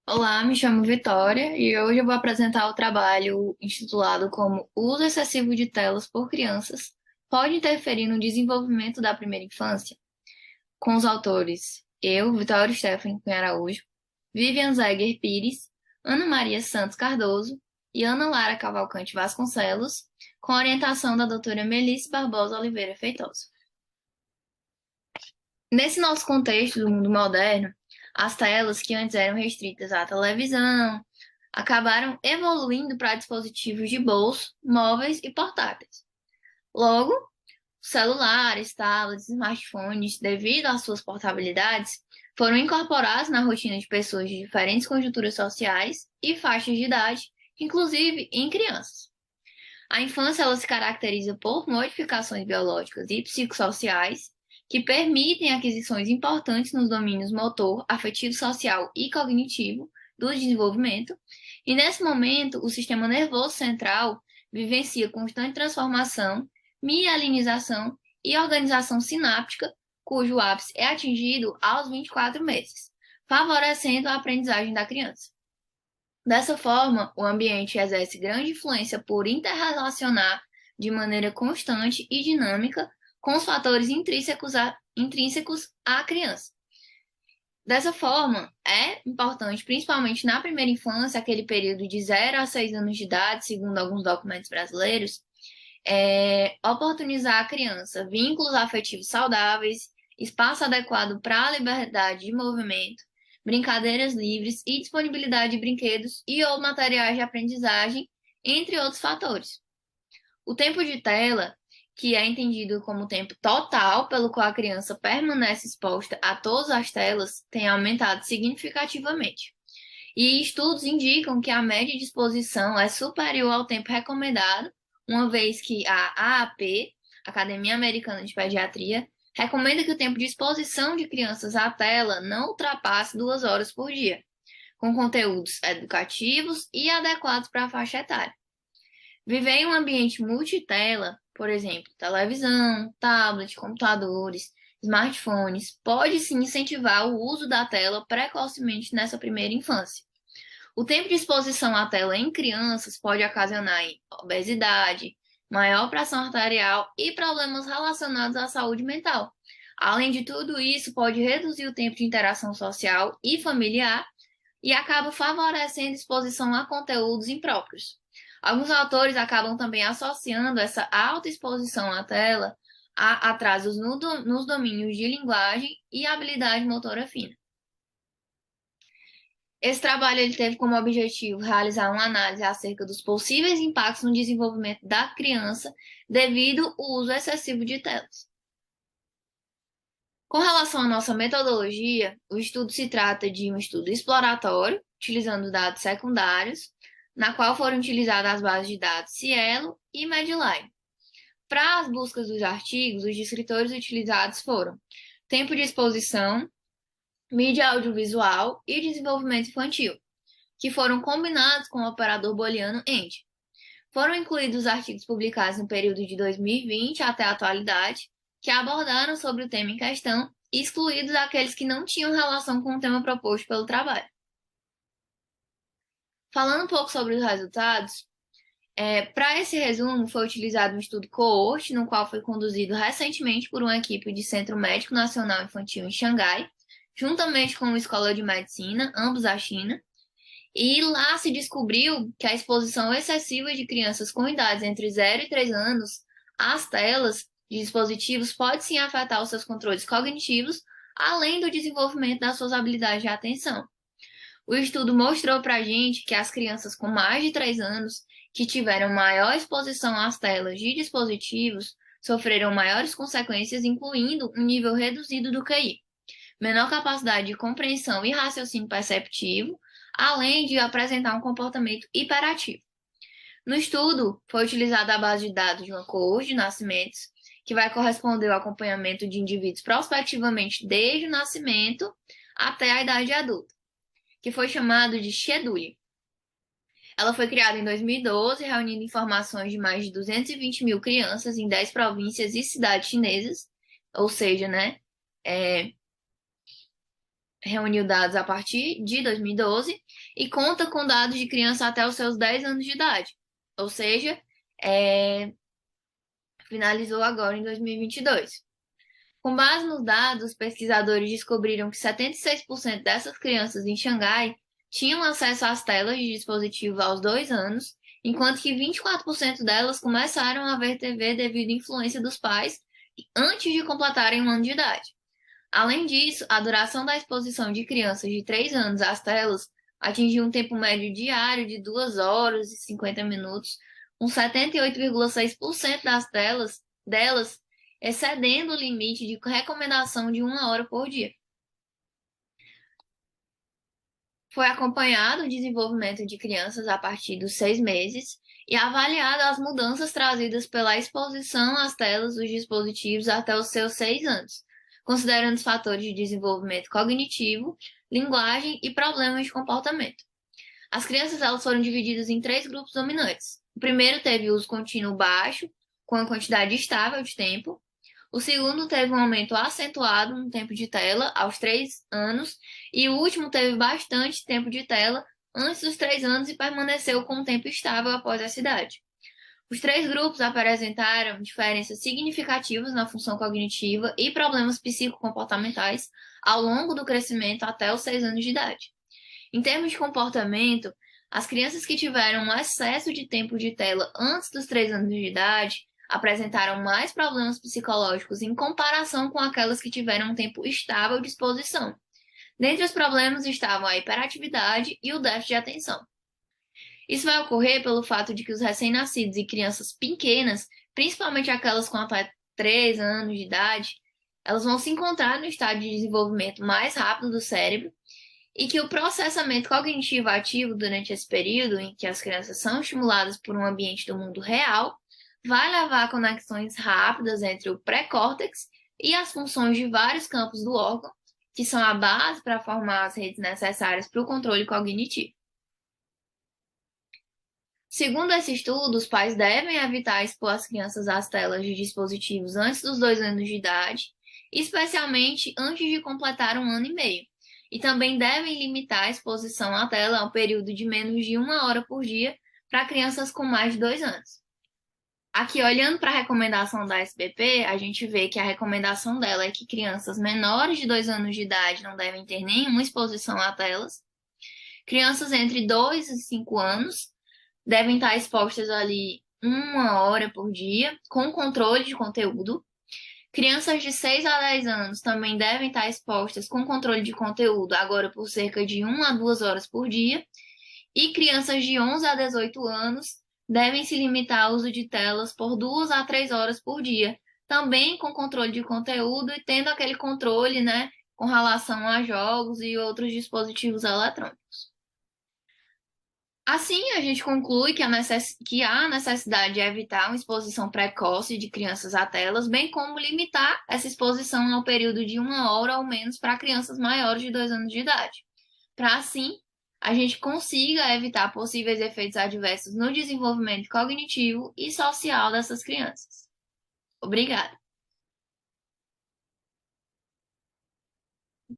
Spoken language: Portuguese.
Olá, me chamo Vitória e hoje eu vou apresentar o trabalho intitulado como O uso excessivo de telas por crianças pode interferir no desenvolvimento da primeira infância, com os autores Vitória Stephanie Cunha Araújo, Vivian Zegger Pires, Ana Maria Santos Cardoso e Ana Lara Cavalcante Vasconcelos, com orientação da doutora Melissa Barbosa Oliveira Feitosa. Nesse nosso contexto do mundo moderno, as telas que antes eram restritas à televisão acabaram evoluindo para dispositivos de bolso, móveis e portáteis. Logo, celulares, tablets, smartphones, devido às suas portabilidades, foram incorporados na rotina de pessoas de diferentes conjunturas sociais e faixas de idade, inclusive em crianças. A infância ela se caracteriza por modificações biológicas e psicossociais que permitem aquisições importantes nos domínios motor, afetivo, social e cognitivo do desenvolvimento. E nesse momento, o sistema nervoso central vivencia constante transformação, mielinização e organização sináptica, cujo ápice é atingido aos 24 meses, favorecendo a aprendizagem da criança. Dessa forma, o ambiente exerce grande influência por interrelacionar de maneira constante e dinâmica com os fatores intrínsecos à criança. Dessa forma, é importante, principalmente na primeira infância, aquele período de 0 a 6 anos de idade, segundo alguns documentos brasileiros, oportunizar à criança vínculos afetivos saudáveis, espaço adequado para a liberdade de movimento, brincadeiras livres e disponibilidade de brinquedos e ou materiais de aprendizagem, entre outros fatores. O tempo de tela, que é entendido como tempo total pelo qual a criança permanece exposta a todas as telas, tem aumentado significativamente. E estudos indicam que a média de exposição é superior ao tempo recomendado, uma vez que a AAP, Academia Americana de Pediatria, recomenda que o tempo de exposição de crianças à tela não ultrapasse 2 horas por dia, com conteúdos educativos e adequados para a faixa etária. Viver em um ambiente multitela, por exemplo, televisão, tablet, computadores, smartphones, pode sim incentivar o uso da tela precocemente nessa primeira infância. O tempo de exposição à tela em crianças pode ocasionar obesidade, maior pressão arterial e problemas relacionados à saúde mental. Além de tudo isso, pode reduzir o tempo de interação social e familiar e acaba favorecendo exposição a conteúdos impróprios. Alguns autores acabam também associando essa alta exposição à tela a atrasos nos domínios de linguagem e habilidade motora fina. Esse trabalho ele teve como objetivo realizar uma análise acerca dos possíveis impactos no desenvolvimento da criança devido ao uso excessivo de telas. Com relação à nossa metodologia, o estudo se trata de um estudo exploratório, utilizando dados secundários, na qual foram utilizadas as bases de dados Cielo e Medline. Para as buscas dos artigos, os descritores utilizados foram tempo de exposição, mídia audiovisual e desenvolvimento infantil, que foram combinados com o operador booleano AND. Foram incluídos os artigos publicados no período de 2020 até a atualidade, que abordaram sobre o tema em questão, excluídos aqueles que não tinham relação com o tema proposto pelo trabalho. Falando um pouco sobre os resultados, para esse resumo foi utilizado um estudo coorte, no qual foi conduzido recentemente por uma equipe de Centro Médico Nacional Infantil em Xangai, juntamente com uma escola de medicina, ambos da China, e lá se descobriu que a exposição excessiva de crianças com idades entre 0 e 3 anos às telas de dispositivos pode sim afetar os seus controles cognitivos, além do desenvolvimento das suas habilidades de atenção. O estudo mostrou para a gente que as crianças com mais de 3 anos que tiveram maior exposição às telas de dispositivos sofreram maiores consequências, incluindo um nível reduzido do QI, menor capacidade de compreensão e raciocínio perceptivo, além de apresentar um comportamento hiperativo. No estudo, foi utilizada a base de dados de uma coorte de nascimentos, que vai corresponder ao acompanhamento de indivíduos prospectivamente desde o nascimento até a idade adulta, que foi chamado de Schedule. Ela foi criada em 2012, reunindo informações de mais de 220 mil crianças em 10 províncias e cidades chinesas, ou seja, né, reuniu dados a partir de 2012 e conta com dados de criança até os seus 10 anos de idade. Ou seja, finalizou agora em 2022. Com base nos dados, pesquisadores descobriram que 76% dessas crianças em Xangai tinham acesso às telas de dispositivo aos 2 anos, enquanto que 24% delas começaram a ver TV devido à influência dos pais antes de completarem 1 ano de idade. Além disso, a duração da exposição de crianças de 3 anos às telas atingiu um tempo médio diário de 2 horas e 50 minutos, com 78,6% delas excedendo o limite de recomendação de 1 hora por dia. Foi acompanhado o desenvolvimento de crianças a partir dos 6 meses e avaliado as mudanças trazidas pela exposição às telas dos dispositivos até os seus 6 anos, considerando os fatores de desenvolvimento cognitivo, linguagem e problemas de comportamento. As crianças elas foram divididas em 3 grupos dominantes. O primeiro teve uso contínuo baixo, com a quantidade estável de tempo. O segundo teve um aumento acentuado no tempo de tela aos 3 anos. E o último teve bastante tempo de tela antes dos 3 anos e permaneceu com um tempo estável após essa idade. Os 3 grupos apresentaram diferenças significativas na função cognitiva e problemas psicocomportamentais ao longo do crescimento até os 6 anos de idade. Em termos de comportamento, as crianças que tiveram um excesso de tempo de tela antes dos 3 anos de idade apresentaram mais problemas psicológicos em comparação com aquelas que tiveram um tempo estável de exposição. Dentre os problemas estavam a hiperatividade e o déficit de atenção. Isso vai ocorrer pelo fato de que os recém-nascidos e crianças pequenas, principalmente aquelas com até 3 anos de idade, elas vão se encontrar no estágio de desenvolvimento mais rápido do cérebro e que o processamento cognitivo ativo durante esse período em que as crianças são estimuladas por um ambiente do mundo real vai levar a conexões rápidas entre o pré-córtex e as funções de vários campos do órgão, que são a base para formar as redes necessárias para o controle cognitivo. Segundo esse estudo, os pais devem evitar expor as crianças às telas de dispositivos antes dos 2 anos de idade, especialmente antes de completar 1 ano e meio. E também devem limitar a exposição à tela a um período de menos de 1 hora por dia para crianças com mais de 2 anos. Aqui, olhando para a recomendação da SBP, a gente vê que a recomendação dela é que crianças menores de 2 anos de idade não devem ter nenhuma exposição a telas. Crianças entre 2 e 5 anos devem estar expostas ali 1 hora por dia, com controle de conteúdo. Crianças de 6 a 10 anos também devem estar expostas com controle de conteúdo, agora por cerca de 1 a 2 horas por dia. E crianças de 11 a 18 anos devem se limitar ao uso de telas por 2 a 3 horas por dia, também com controle de conteúdo e tendo aquele controle, né, com relação a jogos e outros dispositivos eletrônicos. Assim, a gente conclui que há necessidade de evitar uma exposição precoce de crianças a telas, bem como limitar essa exposição ao período de 1 hora ou menos para crianças maiores de 2 anos de idade, para assim a gente consiga evitar possíveis efeitos adversos no desenvolvimento cognitivo e social dessas crianças. Obrigada!